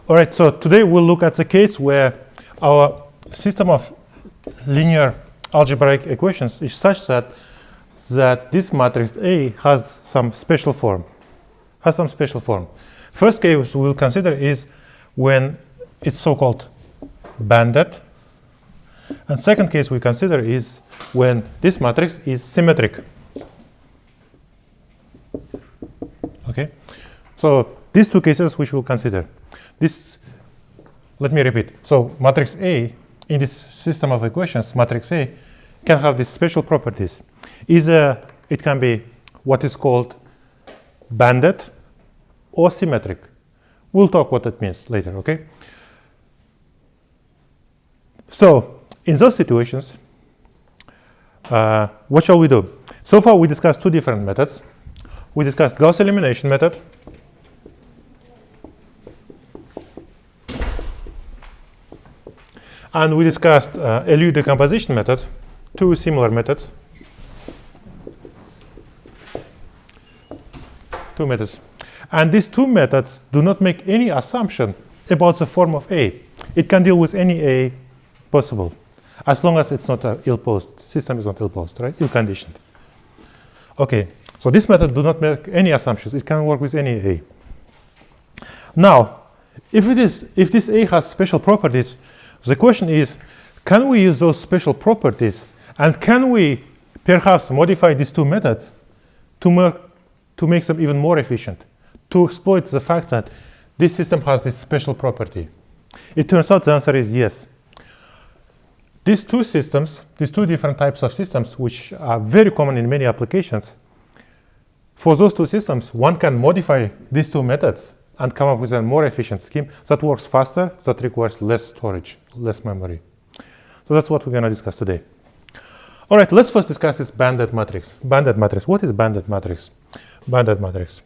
All right, so today we'll look at the case where our system of linear algebraic equations is such that this matrix A has some special form. First case we'll consider is when it's so-called banded. And second case we consider is when this matrix is symmetric. Okay, so these two cases which we'll consider. Let me repeat. So matrix A in this system of equations, matrix A can have these special properties. Either it can be what is called banded or symmetric. We'll talk what that means later, okay? So in those situations, what shall we do? So far we discussed two different methods. We discussed Gauss elimination method and we discussed LU decomposition method, two similar methods. Two methods. And these two methods do not make any assumption about the form of A. It can deal with any A possible, as long as it's not an ill-posed. System is not ill-posed, right? Ill-conditioned. Okay, so this method do not make any assumptions. It can work with any A. Now, if this A has special properties, the question is, can we use those special properties, and can we perhaps modify these two methods to make them even more efficient, to exploit the fact that this system has this special property? It turns out the answer is yes. These two systems, these two different types of systems, which are very common in many applications, for those two systems, one can modify these two methods and come up with a more efficient scheme that works faster, that requires less storage, less memory. So that's what we're going to discuss today. All right, let's first discuss this banded matrix. Banded matrix. What is banded matrix? Banded matrix.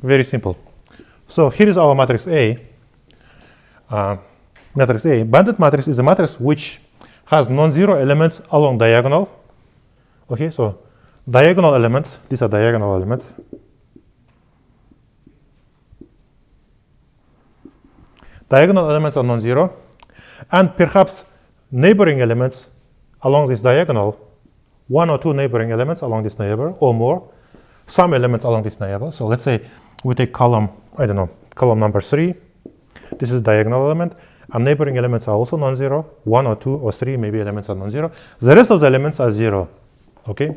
Very simple. So here is our matrix A. Matrix A. Banded matrix is a matrix which has non-zero elements along diagonal. Okay, so diagonal elements, these are diagonal elements. Diagonal elements are non-zero, and perhaps neighboring elements along this diagonal, one or two neighboring elements along this neighbor, or more, some elements along this neighbor. So let's say we take column, I don't know, column number 3. This is diagonal element, and neighboring elements are also non-zero. One or two or three maybe elements are non-zero. The rest of the elements are zero. Okay,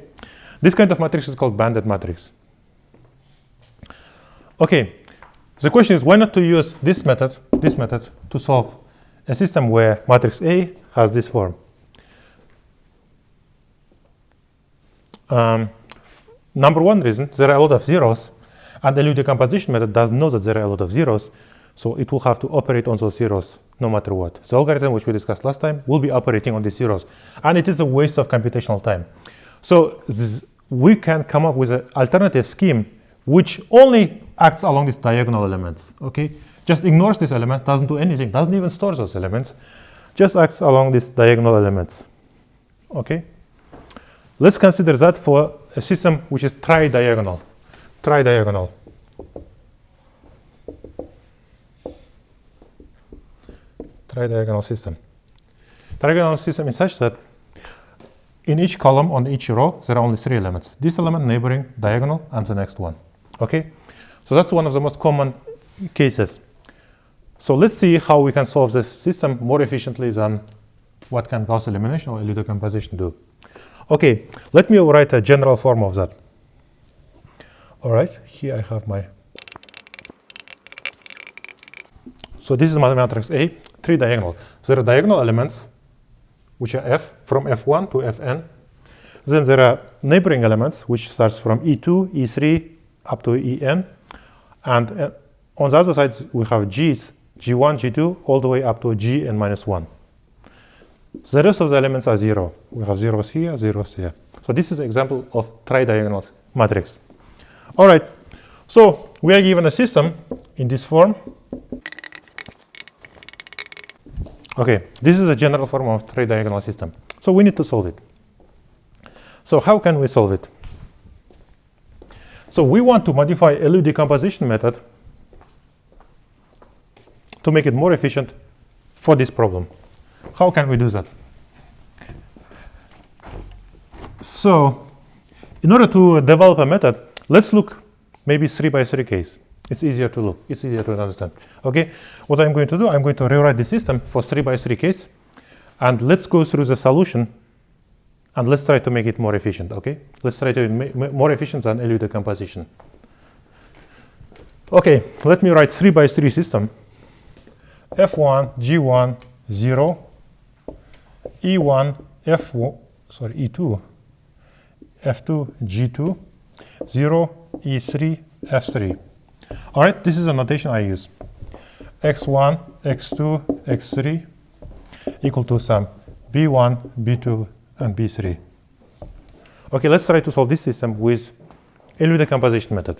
this kind of matrix is called banded matrix. Okay, the question is, why not to use this method to solve a system where matrix A has this form? Number one reason, there are a lot of zeros, and the LU decomposition method does know that there are a lot of zeros, so it will have to operate on those zeros no matter what. The algorithm which we discussed last time will be operating on these zeros, and it is a waste of computational time. So we can come up with an alternative scheme which only acts along these diagonal elements. Okay, just ignores these elements, doesn't do anything, doesn't even store those elements, just acts along these diagonal elements. Okay, let's consider that for a system which is tridiagonal. Tridiagonal. Tridiagonal system. Tridiagonal system is such that in each column on each row there are only 3 elements. This element, neighboring, diagonal, and the next one. Okay, so that's one of the most common cases. So let's see how we can solve this system more efficiently than what can Gauss elimination or LU decomposition do. Okay, let me write a general form of that. All right, here I have my. So this is my matrix A, 3 diagonal. So there are diagonal elements, which are F, from F1 to Fn. Then there are neighboring elements, which starts from E2, E3, up to En. And on the other side, we have G's, G1, G2, all the way up to Gn minus 1. The rest of the elements are 0. We have zeros here, zeros here. So this is an example of tridiagonal matrix. All right, so we are given a system in this form. Okay, this is a general form of tridiagonal system. So we need to solve it. So how can we solve it? So we want to modify LU decomposition method to make it more efficient for this problem. How can we do that? So in order to develop a method, let's look maybe 3x3 case. It's easier to look, it's easier to understand. Okay, what I'm going to do, I'm going to rewrite the system for 3x3 case, and let's go through the solution and let's try to make it more efficient. Okay, let's try to make more efficient than LU decomposition. Okay, let me write 3x3 system. F1, G1, 0, E1, E2, F2, G2, 0, E3, F3. All right, this is a notation I use. X1, X2, X3 equal to some B1, B2, and B3. Okay, let's try to solve this system with LU decomposition method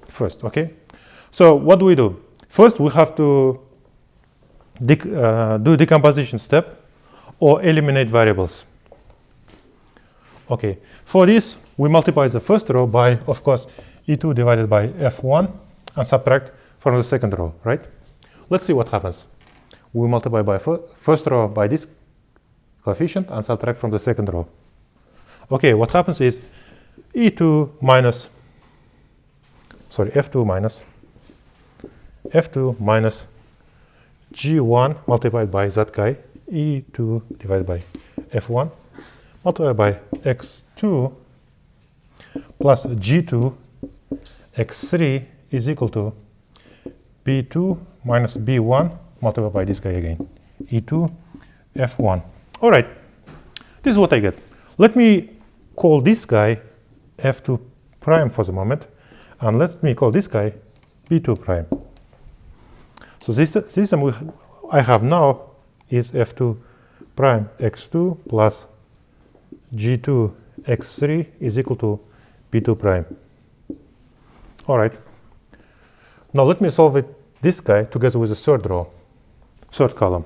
first, okay? So what do? First, we have to do decomposition step or eliminate variables. Okay, for this, we multiply the first row by, of course, E2 divided by F1 and subtract from the second row, right? Let's see what happens. We multiply by first row by this coefficient and subtract from the second row. Okay, what happens is F2 minus G1 multiplied by that guy, E2 divided by F1 multiplied by X2 plus G2 X3 is equal to B2 minus B1 multiplied by this guy again, E2 F1. All right, this is what I get. Let me call this guy F2 prime for the moment, and let me call this guy B2 prime. So this system I have now is F2 prime X2 plus G2 X3 is equal to B2 prime. All right. Now let me solve this guy together with the third column.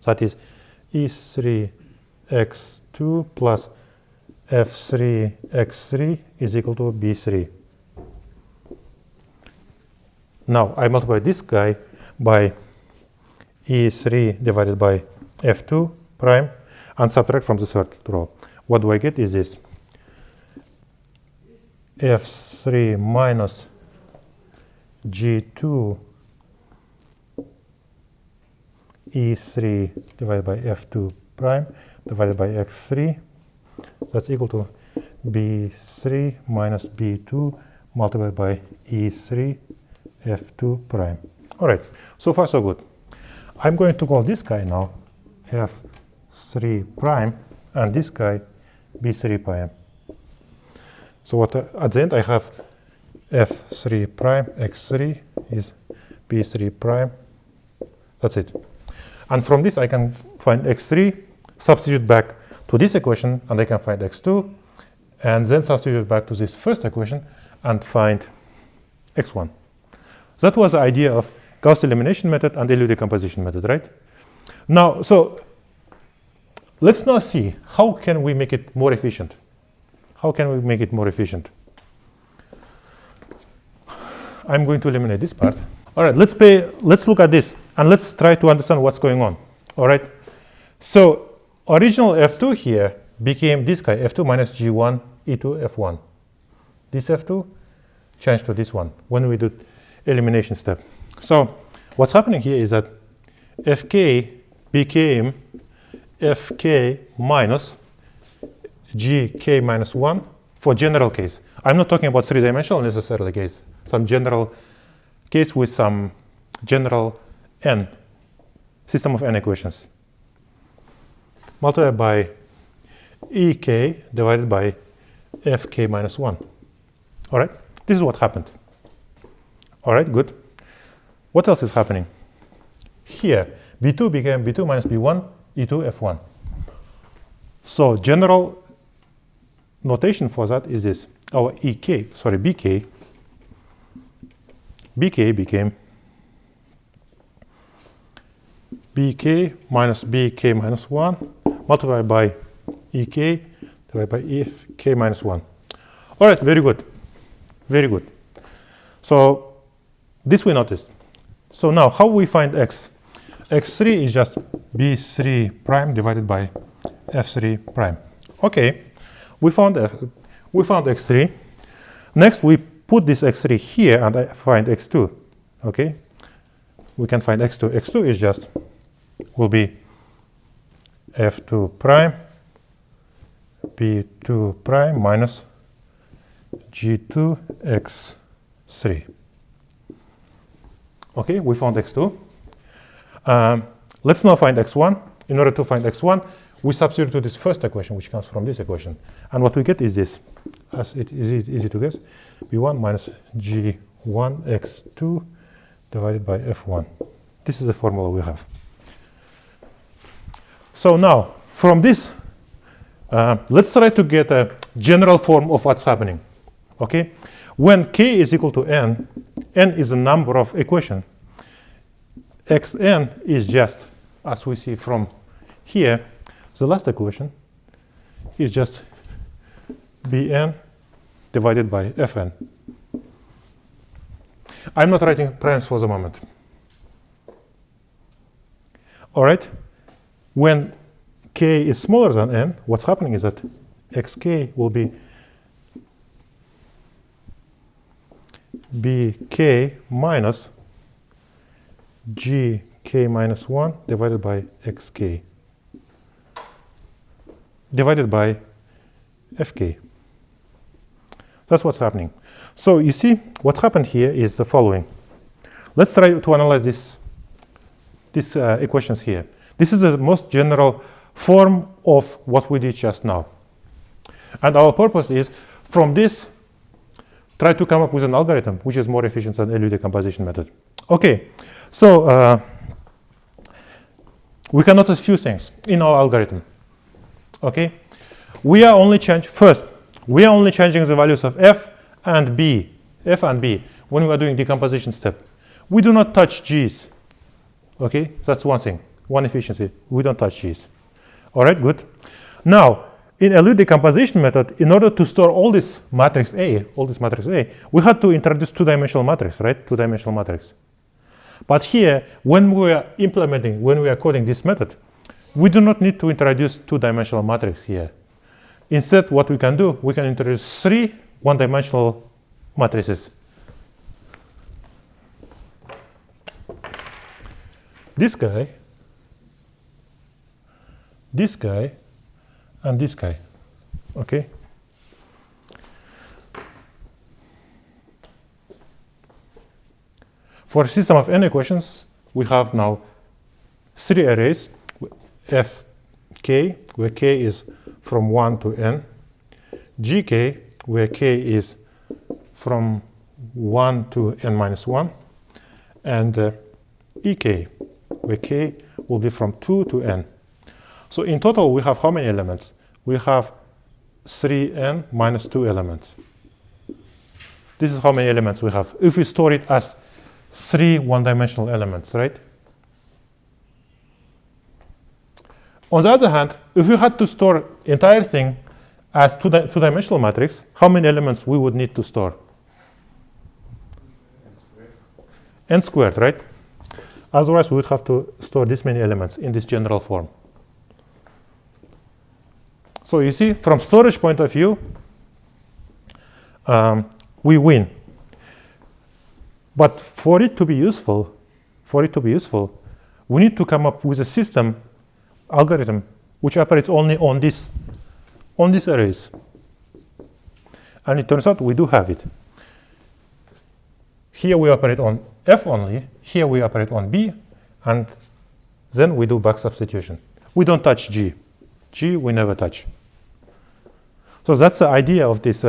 So that is E3 X2 plus F3 X3 is equal to B3. Now I multiply this guy by E3 divided by F2 prime and subtract from the third row. What do I get is this. F3 minus G2 E3 divided by F2 prime divided by X3. That's equal to B3 minus B2 multiplied by E3 F2 prime. All right, so far so good. I'm going to call this guy now F3 prime and this guy B3 prime. So what at the end I have F3 prime X3 is B3 prime. That's it. And from this I can find X3, substitute back to this equation, and I can find X2, and then substitute back to this first equation and find X1. That was the idea of Gauss elimination method and LU decomposition method, right? Now, so let's now see how can we make it more efficient. How can we make it more efficient? I'm going to eliminate this part. All right, let's look at this and let's try to understand what's going on. All right. So original F2 here became this guy, F2 minus G1 E2 F1. This F2 changed to this one when we do elimination step. So what's happening here is that Fk became Fk minus Gk minus 1 for general case. I'm not talking about three-dimensional necessarily case, some general case with some general n, system of n equations, multiplied by Ek divided by Fk minus 1. All right, this is what happened. All right, good. What else is happening? Here, B2 became B2 minus B1, E2 F1. So general notation for that is this. Our Bk became Bk minus Bk minus 1 multiplied by Ek divided by Fk minus 1. All right, very good. Very good. So this we noticed. So now how we find x? x3 is just b3 prime divided by f3 prime. Okay, we found x3. Next we put this x3 here and I find x2. Okay, we can find x2. x2 is just will be f2 prime b2 prime minus g2 x3. Okay, we found x2. Let's now find x1. In order to find x1, we substitute to this first equation, which comes from this equation. And what we get is this, as it is easy to guess, b1 minus g1 x2 divided by f1. This is the formula we have. So now, from this, let's try to get a general form of what's happening. Okay, when k is equal to n is a number of equation. xn is just, as we see from here, the last equation is just bn divided by fn. I'm not writing primes for the moment. All right, when k is smaller than n, what's happening is that xk will be bk minus gk minus 1 divided by xk divided by fk. That's what's happening. So you see, what happened here is the following. Let's try to analyze these equations here. This is the most general form of what we did just now. And our purpose is, from this, try to come up with an algorithm which is more efficient than LU decomposition method. Okay, so we can notice few things in our algorithm. Okay, we are only changing the values of f and b when we are doing decomposition step. We do not touch g's. Okay, that's one thing, one efficiency. We don't touch g's. All right, good. Now, in LU decomposition method, in order to store all this matrix A, we had to introduce two-dimensional matrix, right? Two-dimensional matrix. But here, when we are coding this method, we do not need to introduce two-dimensional matrix here. Instead, what we can do, we can introduce 3 one-dimensional matrices. This guy, and this guy. Okay. For a system of n equations, we have now 3 arrays, fk, where k is from 1 to n, gk, where k is from 1 to n minus 1, and ek, where k will be from 2 to n. So in total, we have how many elements? We have 3n minus 2 elements. This is how many elements we have if we store it as 3 one-dimensional elements, right? On the other hand, if we had to store entire thing as two-dimensional matrix, how many elements we would need to store? N squared, right? Otherwise, we would have to store this many elements in this general form. So you see, from storage point of view, we win. But for it to be useful, we need to come up with a system algorithm which operates only on these arrays. And it turns out we do have it. Here we operate on F only, here we operate on B, and then we do back substitution. We don't touch G. G we never touch. So that's the idea of this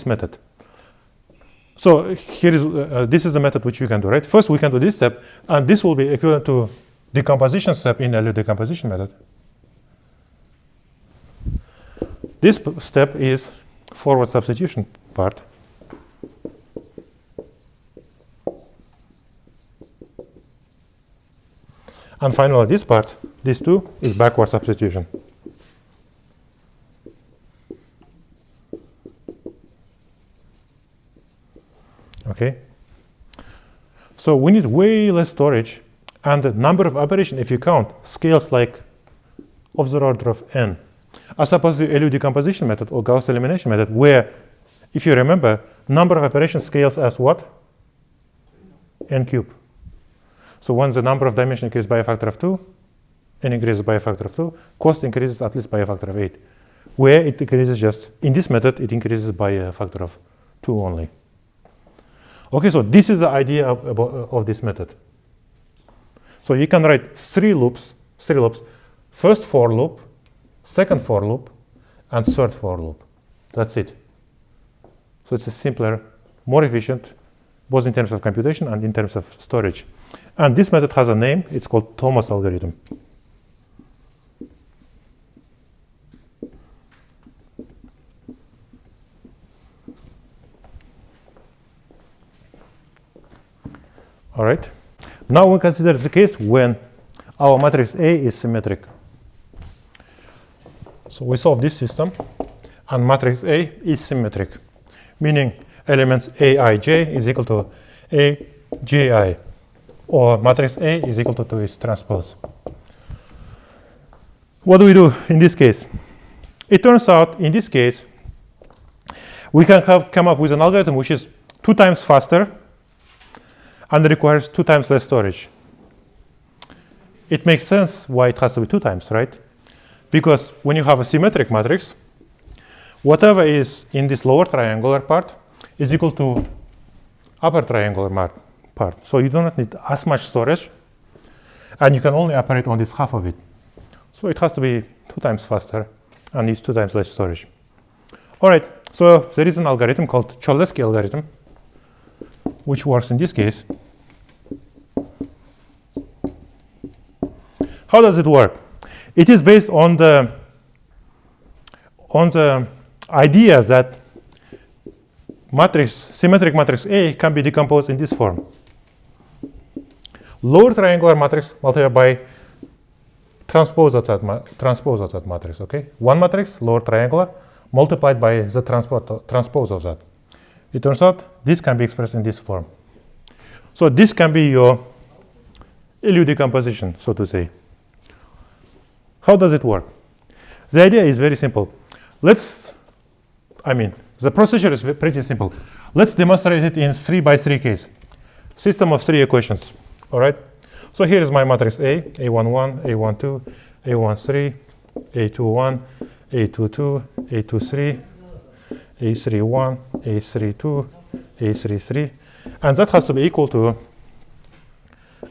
method. So here is this is the method which we can do, right? First we can do this step, and this will be equivalent to decomposition step in LU decomposition method. This step is forward substitution part. And finally this part, this two, is backward substitution. Okay? So we need way less storage, and the number of operations, if you count, scales like of the order of n. As opposed to the LU decomposition method or Gauss elimination method, where, if you remember, number of operations scales as what? N cube. So when the number of dimensions increases by a factor of 2, n increases by a factor of 2, cost increases at least by a factor of 8. Where it increases just, in this method, it increases by a factor of 2 only. Okay, so this is the idea of this method. So you can write three loops. First for loop, second for loop, and third for loop. That's it. So it's a simpler, more efficient, both in terms of computation and in terms of storage. And this method has a name. It's called Thomas algorithm. All right. Now we consider the case when our matrix A is symmetric. So we solve this system, and matrix A is symmetric, meaning elements Aij is equal to Aji, or matrix A is equal to its transpose. What do we do in this case? It turns out, in this case, we can come up with an algorithm which is 2 times faster and requires 2 times less storage. It makes sense why it has to be 2 times, right? Because when you have a symmetric matrix, whatever is in this lower triangular part is equal to upper triangular part. So you do not need as much storage, and you can only operate on this half of it. So it has to be 2 times faster and needs 2 times less storage. All right, so there is an algorithm called Cholesky algorithm, which works in this case. How does it work? It is based on the idea that symmetric matrix A can be decomposed in this form. Lower triangular matrix multiplied by transpose of that matrix. Okay, one matrix, lower triangular, multiplied by the transpose of that. It turns out this can be expressed in this form. So this can be your LU decomposition, so to say. How does it work? The idea is very simple. The procedure is pretty simple. Let's demonstrate it in 3x3 case. System of 3 equations. All right? So here is my matrix A, A11, A12, A13, A21, A22, A23, A31, A32, A33, and that has to be equal to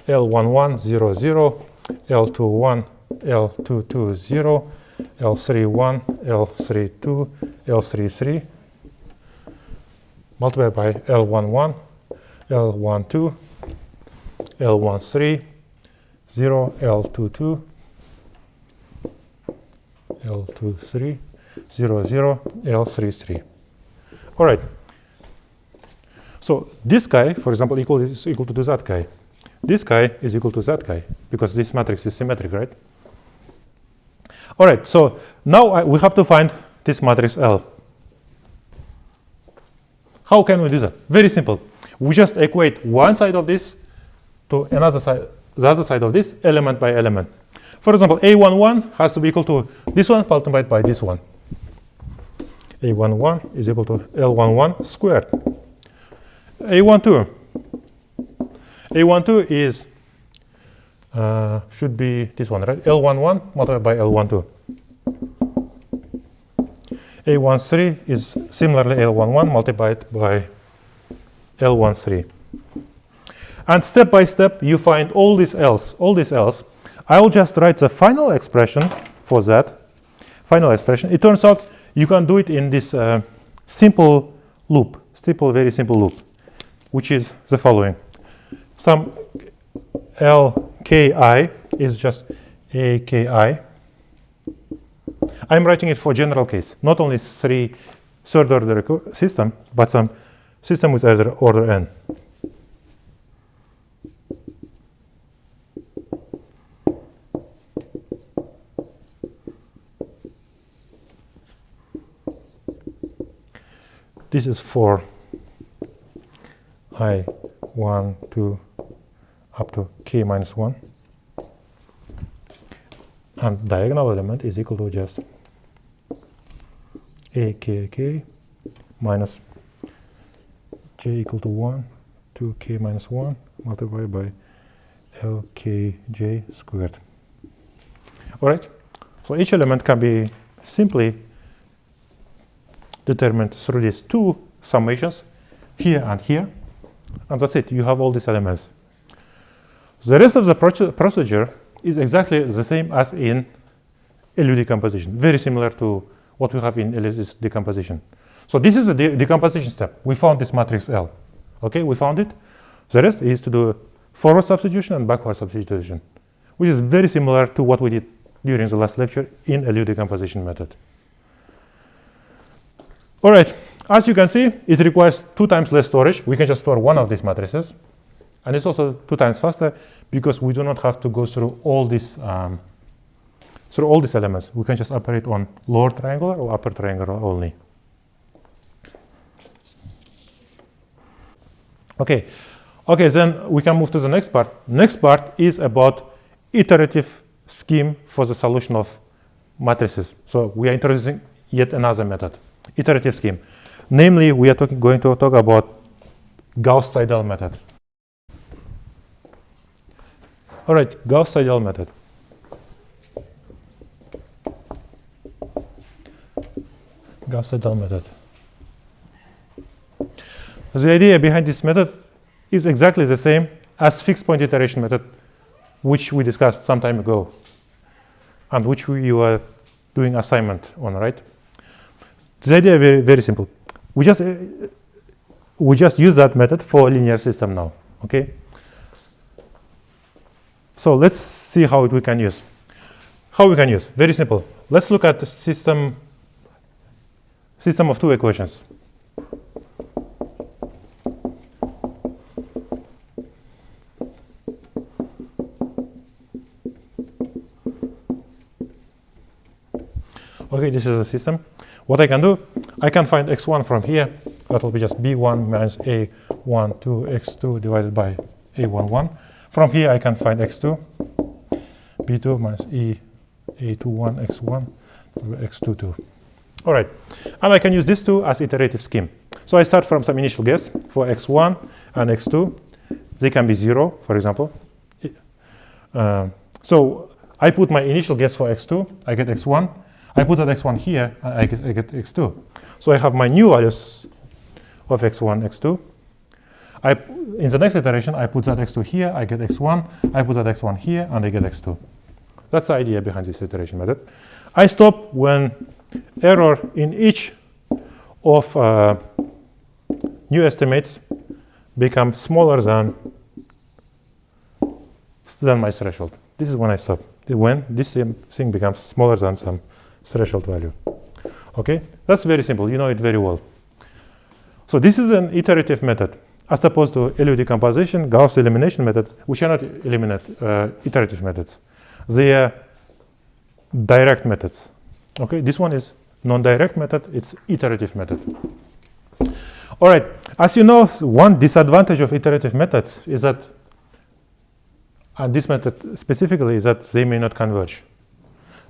L11, 0, 0, L21, L22, 0, L31, L32, L33, multiplied by L11, L12, L13, 0, L22, L23, 0, 0, L33. All right. So this guy, for example, is equal to that guy. This guy is equal to that guy, because this matrix is symmetric, right? All right, so now we have to find this matrix L. How can we do that? Very simple. We just equate one side of this to another side, the other side of this, element by element. For example, A11 has to be equal to this one multiplied by this one. A11 is equal to L11 squared. A12 is should be this one, right? L11 multiplied by L12. A13 is similarly L11 multiplied by L13. And step by step, you find all these L's. I will just write the final expression for that. Final expression. It turns out you can do it in this simple loop, very simple loop, which is the following. Some LKI is just AKI. I'm writing it for general case, not only third order system, but some system with order n. This is for I1, 2, up to k minus 1. And diagonal element is equal to just AKK minus j equal to 1 to k minus 1 multiplied by LKJ squared. All right? So each element can be simply determined through these two summations, here and here. And that's it. You have all these elements. The rest of the procedure is exactly the same as in LU decomposition, very similar to what we have in LS decomposition. So this is the decomposition step. We found this matrix L. Okay, we found it. The rest is to do forward substitution and backward substitution, which is very similar to what we did during the last lecture in LU decomposition method. All right, as you can see, it requires 2 times less storage. We can just store one of these matrices. And it's also 2 times faster because we do not have to go through all these elements. We can just operate on lower triangular or upper triangular only. Okay, then we can move to the next part. Next part is about iterative scheme for the solution of matrices. So we are introducing yet another method, iterative scheme. Namely, we are going to talk about Gauss-Seidel method. All right, Gauss-Seidel method. Gauss-Seidel method. The idea behind this method is exactly the same as fixed point iteration method, which we discussed some time ago, and which we were doing assignment on, right? The idea is very, very simple. We just use that method for a linear system now, okay? So let's see how we can use. How we can use? Very simple. Let's look at the system of 2 equations. Okay, this is a system. What I can do, I can find x1 from here. That will be just b1 minus a1, 2, x2 divided by a11. From here, I can find x2, b2 minus a21, x1, x22. All right, and I can use these two as iterative scheme. So I start from some initial guess for x1 and x2. They can be 0, for example. So I put my initial guess for x2, I get x1. I put that x1 here, and I get x2. So I have my new values of x1, x2. In the next iteration, I put that x2 here, I get x1. I put that x1 here, and I get x2. That's the idea behind this iteration method. I stop when error in each of new estimates becomes smaller than my threshold. This is when I stop. When this thing becomes smaller than some threshold value. Okay, that's very simple. You know it very well. So this is an iterative method, as opposed to LU decomposition, Gauss elimination methods, which are not iterative methods. They are direct methods. Okay, this one is non-direct method. It's iterative method. All right. As you know, one disadvantage of iterative methods is that, and this method specifically, is that they may not converge.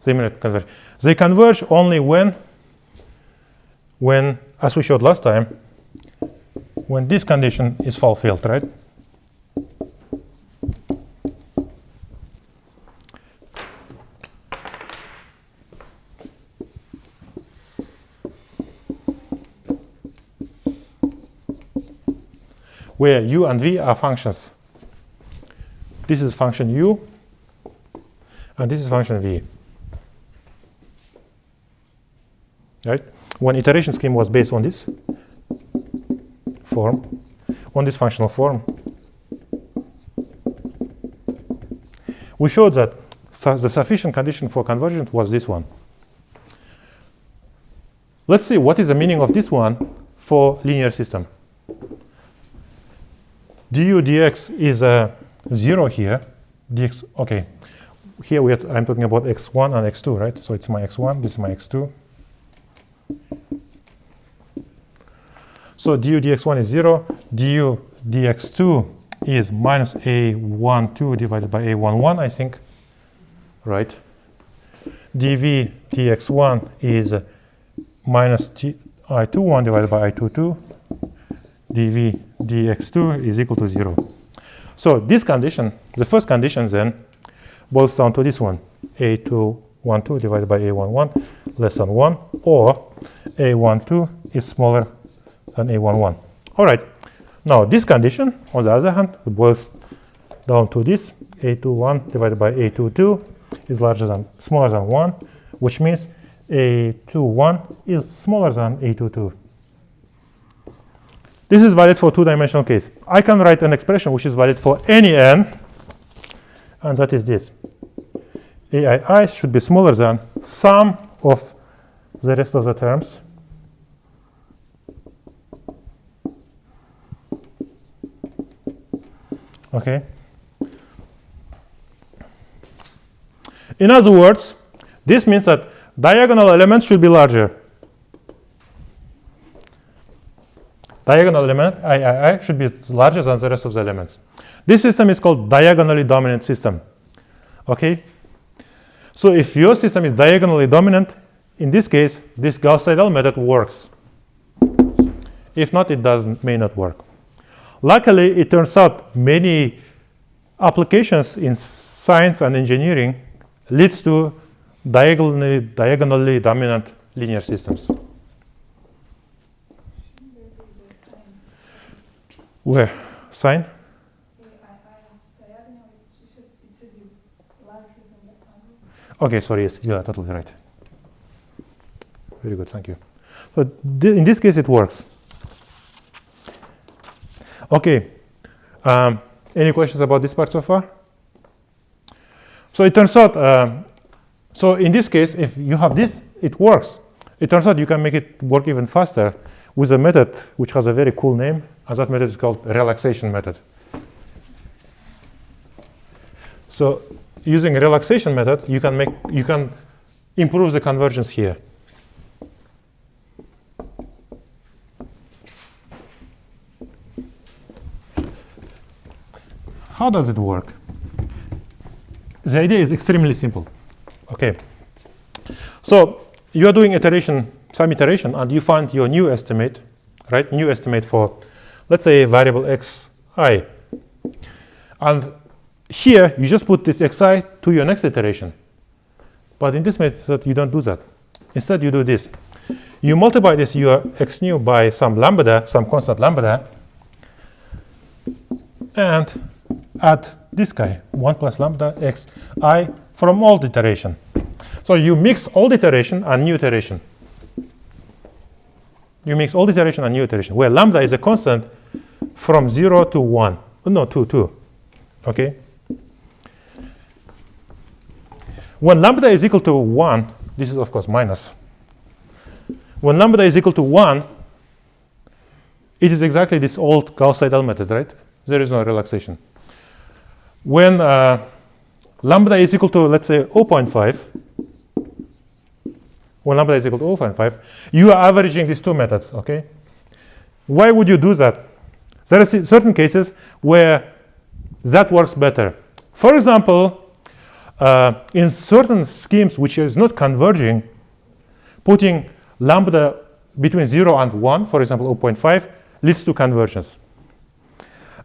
They may not converge. They converge only when, as we showed last time, when this condition is fulfilled, right? Where u and v are functions. This is function u, and this is function v. Right? When iteration scheme was based on this form, on this functional form, we showed that the sufficient condition for convergence was this one. Let's see what is the meaning of this one for linear system. du dx is 0 here. Dx, okay. Here I'm talking about x1 and x2, right? So it's my x1, this is my x2. So du dx1 is 0, du dx2 is minus a12 divided by a11, I think, right? dv dx1 is minus I21 divided by I22. dv dx2 is equal to 0. So this condition, the first condition then, boils down to this one, a212 divided by a11 less than 1, or a12 is smaller than a11. All right. Now this condition, on the other hand, boils down to this, a21 divided by a22 is smaller than 1, which means a21 is smaller than a22. This is valid for two-dimensional case. I can write an expression which is valid for any n, and that is this. aii should be smaller than sum of the rest of the terms. Okay. In other words, this means that diagonal elements should be larger. Diagonal element iii should be larger than the rest of the elements. This system is called diagonally dominant system. Okay. So if your system is diagonally dominant, in this case, this Gauss-Seidel method works. If not, it may not work. Luckily, it turns out many applications in science and engineering leads to diagonally dominant linear systems. Where? Sign? Okay, sorry, yes, you are totally right. Very good, thank you. So in this case, it works. Okay, any questions about this part so far? So it turns out, so in this case, if you have this, it works. It turns out you can make it work even faster with a method which has a very cool name, and that method is called relaxation method. So using a relaxation method, you can improve the convergence here. How does it work? The idea is extremely simple. Okay. So you are doing some iteration, and you find your new estimate, right? New estimate for, let's say, variable xi. And here, you just put this xi to your next iteration. But in this method, you don't do that. Instead, you do this. You multiply this your x new by some lambda, some constant lambda, and add this guy, 1 plus lambda xi from old iteration. So you mix old iteration and new iteration. You mix old iteration and new iteration, where lambda is a constant from 0 to 1. No, to 2. Okay? When lambda is equal to 1, this is, of course, minus. When lambda is equal to 1, it is exactly this old Gauss-Seidel method, right? There is no relaxation. When lambda is equal to, let's say, 0.5, when lambda is equal to 0.5, you are averaging these two methods, okay? Why would you do that? There are certain cases where that works better. For example, in certain schemes which is not converging, putting lambda between 0 and 1, for example, 0.5, leads to convergence.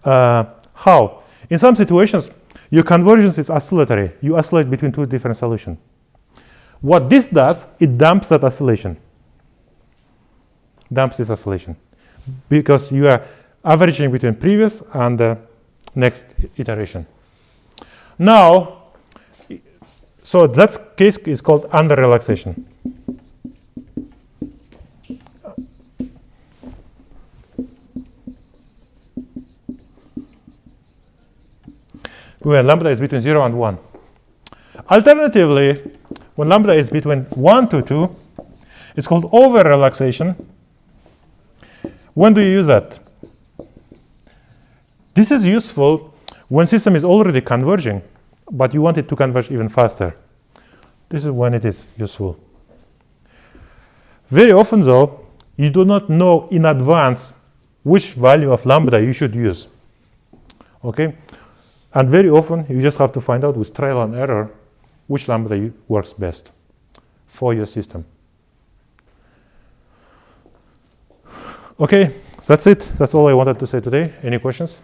How? In some situations, your convergence is oscillatory. You oscillate between two different solutions. What this does, it dumps that oscillation. Dumps this oscillation. Because you are averaging between previous and the next iteration. Now, so that case is called under relaxation. Where lambda is between 0 and 1. Alternatively, when lambda is between 1 to 2, it's called over relaxation. When do you use that? This is useful when system is already converging, but you want it to converge even faster. This is when it is useful. Very often, though, you do not know in advance which value of lambda you should use. Okay? And very often, you just have to find out with trial and error which lambda works best for your system. Okay, that's it. That's all I wanted to say today. Any questions?